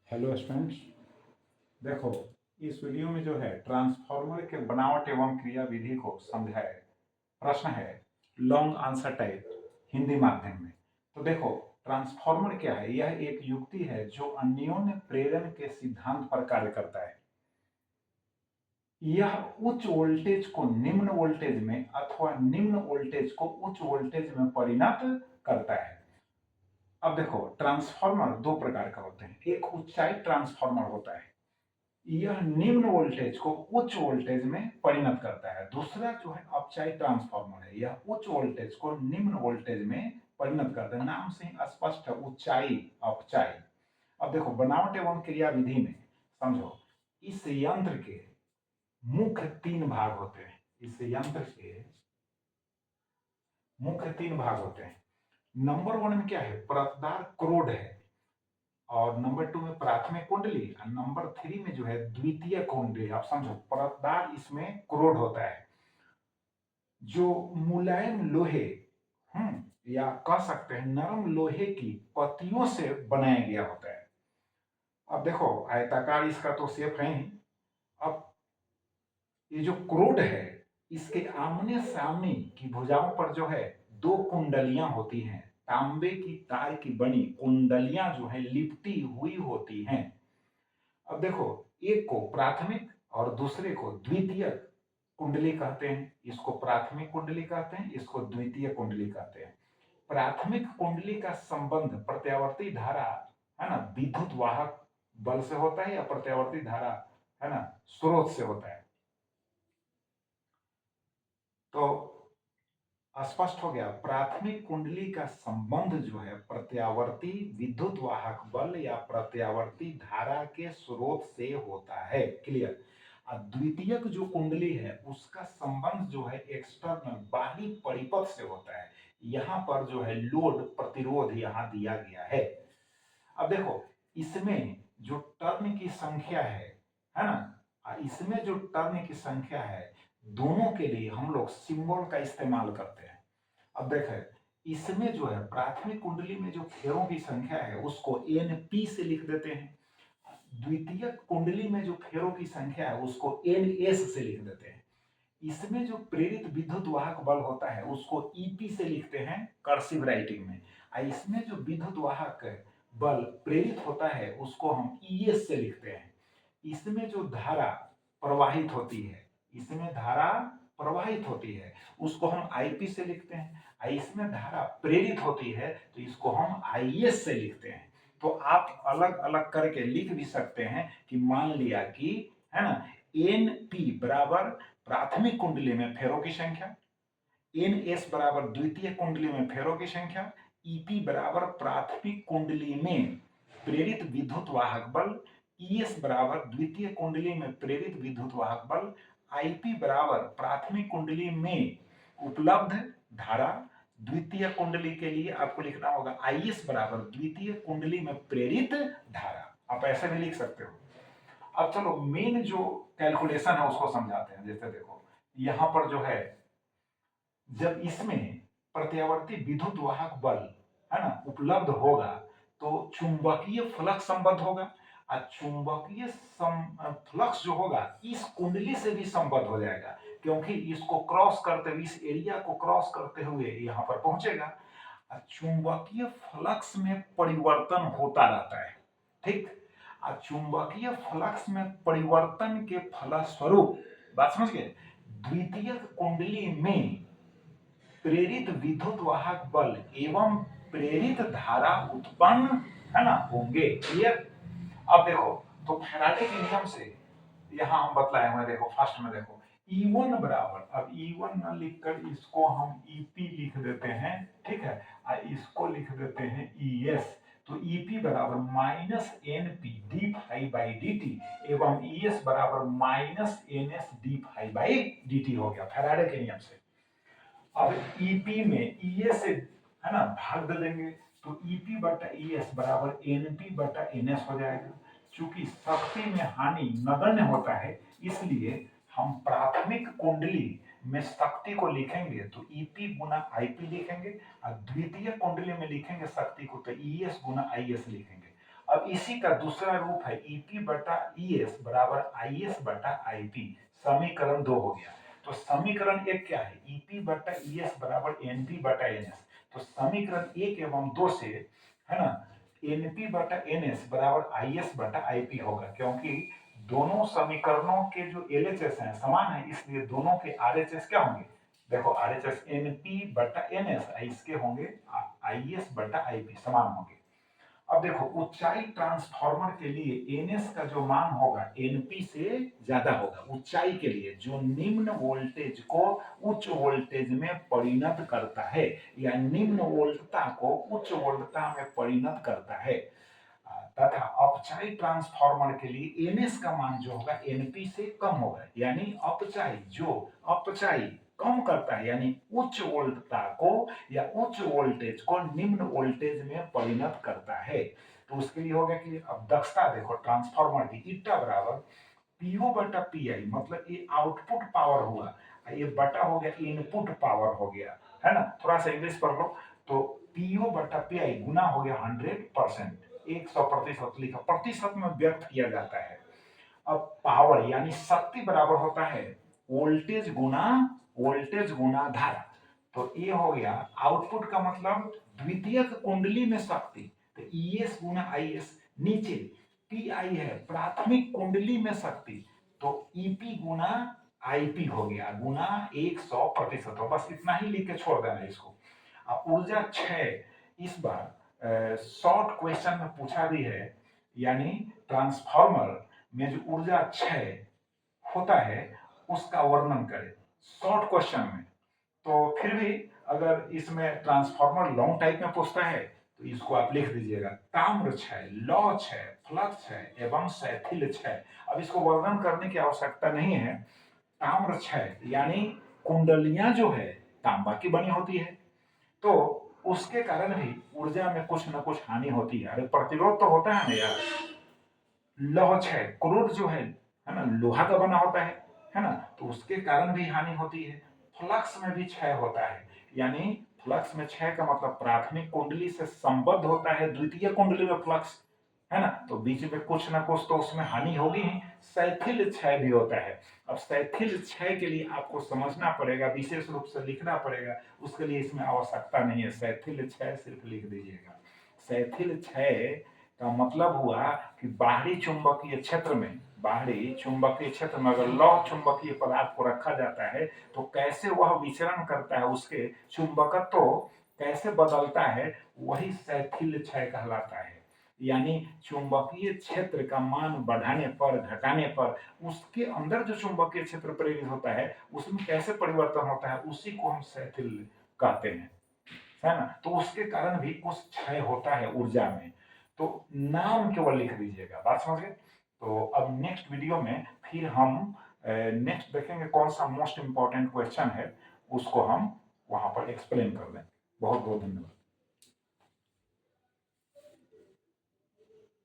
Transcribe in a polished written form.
Hello students. देखो, इस video में जो है ट्रांसफार्मर के बनावट एवं क्रिया विधि को समझाए। प्रश्न है लॉन्ग आंसर टाइप, हिंदी माध्यम में। तो देखो, ट्रांसफार्मर क्या है? यह एक युक्ति है जो अन्योन्य प्रेरण के सिद्धांत पर कार्य करता है। यह उच्च वोल्टेज को निम्न वोल्टेज में अथवा निम्न वोल्टेज को उच्च वोल्टेज में परिणत करता है। अब देखो, ट्रांसफार्मर दो प्रकार का होते हैं। एक उच्चाई ट्रांसफार्मर होता है, यह निम्न वोल्टेज को उच्च वोल्टेज में परिणत करता है। दूसरा जो है अपचाई ट्रांसफार्मर है, यह उच्च वोल्टेज को निम्न वोल्टेज में परिणत करता है। नाम से ही स्पष्ट है, उच्चाई अपचाई। अब देखो, बनावट एवं क्रिया विधि में समझो, इस यंत्र के मुख्य तीन भाग होते हैं। इस यंत्र के मुख्य तीन भाग होते हैं। नंबर वन में क्या है? परतदार क्रोड है, और नंबर टू में प्राथमिक कुंडली, और नंबर थ्री में जो है द्वितीय कुंडली। आप समझो, परतदार इसमें क्रोड होता है, जो मुलायम लोहे या कह सकते हैं नरम लोहे की पत्तियों से बनाया गया होता है। अब देखो, आयताकार इसका तो शेप है ही। अब ये जो क्रोड है, इसके आमने सामने की भुजाओं पर जो है दो कुंडलियां होती हैं। तांबे की तार की बनी कुंडलियां जो है लिपटी हुई होती हैं। अब देखो, एक को प्राथमिक और दूसरे को द्वितीय कुंडली कहते हैं। इसको प्राथमिक कुंडली कहते हैं, इसको द्वितीय कुंडली कहते हैं। प्राथमिक कुंडली का संबंध प्रत्यावर्ती धारा, है ना, विद्युत वाहक बल से होता है, या प्रत्यावर्ती धारा, है ना, स्रोत से होता है। तो स्पष्ट हो गया, प्राथमिक कुंडली का संबंध जो है प्रत्यावर्ती विद्युत वाहक बल या प्रत्यावर्ती धारा के स्रोत से होता है। क्लियर? और द्वितीयक जो कुंडली है उसका संबंध जो है एक्सटर्नल बाहरी परिपथ से होता है। यहां पर जो है लोड प्रतिरोध यहां दिया गया है। अब देखो, इसमें जो टर्न की संख्या है ना, इसमें जो टर्न की संख्या है, दोनों के लिए हम लोग सिंबल का इस्तेमाल करते हैं। अब देखें, इसमें जो है प्राथमिक कुंडली में जो फेरों की संख्या है उसको एनपी से लिख देते हैं। द्वितीय कुंडली में जो फेरों की संख्या है उसको एनएस से लिख देते हैं। इसमें जो प्रेरित विद्युत वाहक बल होता है उसको ईपी से लिखते हैं कर्सिव राइटिंग में। इसमें जो विद्युत वाहक बल प्रेरित होता है उसको हम ईएस से लिखते हैं। इसमें जो धारा प्रवाहित होती है, इसमें धारा प्रवाहित होती है उसको हम आईपी से लिखते हैं। इसमें धारा प्रेरित होती है तो इसको हम आईएस से लिखते हैं। तो आप अलग अलग करके लिख भी सकते हैं कि मान लिया कि, है ना, एन पी बराबर प्राथमिक कुंडली में फेरों की संख्या, एन एस बराबर द्वितीय कुंडली में फेरों की संख्या, ईपी बराबर प्राथमिक कुंडली में प्रेरित विद्युत वाहक बल, ईएस बराबर द्वितीय कुंडली में प्रेरित विद्युत वाहक बल, आईपी बराबर प्राथमिक कुंडली में उपलब्ध धारा। द्वितीय कुंडली के लिए आपको लिखना होगा आईएस बराबर द्वितीय कुंडली में प्रेरित धारा। आप ऐसे भी लिख सकते हो। अब चलो, मेन जो कैलकुलेशन है उसको समझाते हैं। जैसे देखो, यहां पर जो है, जब इसमें प्रत्यावर्ती विद्युत वाहक बल, है ना, उपलब्ध होगा तो चुंबकीय फ्लक्स संबद्ध होगा। और चुंबकीय फ्लक्स जो होगा इस कुंडली से भी संबद्ध हो जाएगा, क्योंकि इसको क्रॉस करते हुए, इस एरिया को क्रॉस करते हुए यहां पर पहुंचेगा। चुंबकीय फ्लक्स में परिवर्तन होता रहता है। ठीक? चुंबकीय फ्लक्स में परिवर्तन के फलस्वरूप, बात समझ गए, द्वितीय कुंडली में प्रेरित विद्युत वाहक बल एवं प्रेरित धारा उत्पन्न, है ना, होंगे। क्लियर? अब देखो, तो फैराडे के नियम से यहां हम बतलाए हुए, देखो फर्स्ट में देखो, E1 बराबर, अब E1 न लिखकर इसको हम EP लिख देते हैं। ठीक है? इसको लिख देते हैं ES। तो EP बराबर minus NP d phi by dt एवं ES बराबर minus NS d phi by dt हो गया फैराडे के नियम से। अब ईपी में ईएस से, है ना, भाग दे देंगे तो ईपी बटा ईएस बराबर एनपी बटा एनएस हो जाएगा। चूंकि शक्ति में हानि नगण्य होता है, इसलिए हम प्राथमिक कुंडली में शक्ति को लिखेंगे तो ईपी गुना आईपी लिखेंगे, और द्वितीय कुंडली में लिखेंगे शक्ति को तो ईएस गुना आईएस लिखेंगे। अब इसी का दूसरा रूप है ईपी बटा ईएस बराबर आईएस बटा आईपी। समीकरण 2 हो गया। तो समीकरण 1 क्या है, ईपी बटा ईएस बराबर एनपी बटा एनएस। तो समीकरण 1 एवं 2 से, है ना, एनपी बटा एनएस बराबर आईएस बटा आईपी होगा, क्योंकि दोनों समीकरणों के जो एलएचएस हैं समान है, इसलिए दोनों के आरएचएस क्या होंगे, देखो आरएचएस एनपी बटा एनएस, इसके होंगे आईएस बटा आईपी, समान होंगे। अब देखो ऊंचाई ट्रांसफार्मर के लिए एनएस का जो मान होगा एनपी से ज्यादा होगा। ऊंचाई के लिए जो निम्न वोल्टेज को उच्च वोल्टेज में परिणत करता है, या निम्न वोल्टता को उच्च वोल्टता में परिणत करता है, तथा अपचाई ट्रांसफार्मर के लिए एनएस का मान जो होगा एनपी से कम होगा। यानी अपचाई जो अपचाई कम करता है, यानी उच्च वोल्टता को या उच्च वोल्टेज को निम्न वोल्टेज में परिणत करता है। तो उसके लिए होगा कि अब दक्षता देखो ट्रांसफार्मर की, ईटा बराबर पीओ बटा पीआई, मतलब ये आउटपुट पावर हुआ, ये बटा हो गया इनपुट पावर हो गया, है ना। थोड़ा सा इंग्लिश पढ़ लो। तो पीओ बटा पीआई गुना हो गया 100%, 100% लिखा, प्रतिशत में व्यक्त किया जाता है। अब पावर यानी शक्ति बराबर होता है वोल्टेज गुना धारा। तो ये हो गया आउटपुट का मतलब द्वितीयक कुंडली में शक्ति, तो ईएस गुना आईएस, नीचे पीआई है प्राथमिक कुंडली में शक्ति, तो ईपी गुना आईपी हो गया, गुना 100%। तो बस इतना ही लिख के छोड़ देना इसको। अब ऊर्जा क्षय इस बार शॉर्ट क्वेश्चन में पूछा भी है, यानी ट्रांसफार्मर में जो ऊर्जा क्षय होता है उसका वर्णन करें शॉर्ट क्वेश्चन में। तो फिर भी अगर इसमें ट्रांसफार्मर लॉन्ग टाइप में पूछता है तो इसको आप लिख दीजिएगा, ताम्र क्षय, लौ क्षय, फ्लक्स क्षय एवं शैथिल क्षय। अब इसको वर्णन करने की आवश्यकता नहीं है। ताम्र क्षय यानी कुंडलियां जो है तांबा की बनी होती है, तो उसके कारण भी ऊर्जा में कुछ न कुछ हानि होती है। अरे प्रतिरोध तो होता है ना यार। लौह क्षय, क्रूड जो है ना, लोहा का बना होता है ना, तो उसके कारण भी हानि होती है। फ्लक्स में भी क्षय होता है, यानी फ्लक्स में क्षय का मतलब प्राथमिक कुंडली से संबद्ध होता है द्वितीय कुंडली में फ्लक्स, है ना, तो बीच में कुछ ना कुछ तो उसमें हानि होगी ही। शैथिल क्षय भी होता है। अब शैथिल क्षय के लिए आपको समझना पड़ेगा, विशेष रूप से लिखना पड़ेगा, उसके लिए इसमें आवश्यकता नहीं है, शैथिल क्षय सिर्फ लिख दीजिएगा। शैथिल क्षय का मतलब हुआ कि बाहरी चुंबकीय क्षेत्र में अगर लौह चुंबकीय पदार्थ को रखा जाता है तो कैसे वह विचरण करता है, उसके चुंबकत्व तो कैसे बदलता है, वही शैथिल क्षय कहलाता है। यानी चुंबकीय क्षेत्र का मान बढ़ाने पर घटाने पर उसके अंदर जो चुंबकीय क्षेत्र प्रेरित होता है उसमें कैसे परिवर्तन होता है, उसी को हम शैथिल कहते हैं, है ना। तो उसके कारण भी कुछ क्षय होता है ऊर्जा में, तो नाम केवल लिख दीजिएगा, बात समझ गए। तो अब नेक्स्ट वीडियो में फिर हम नेक्स्ट देखेंगे कौन सा मोस्ट इंपॉर्टेंट क्वेश्चन है, उसको हम वहां पर एक्सप्लेन कर दें। बहुत बहुत धन्यवाद।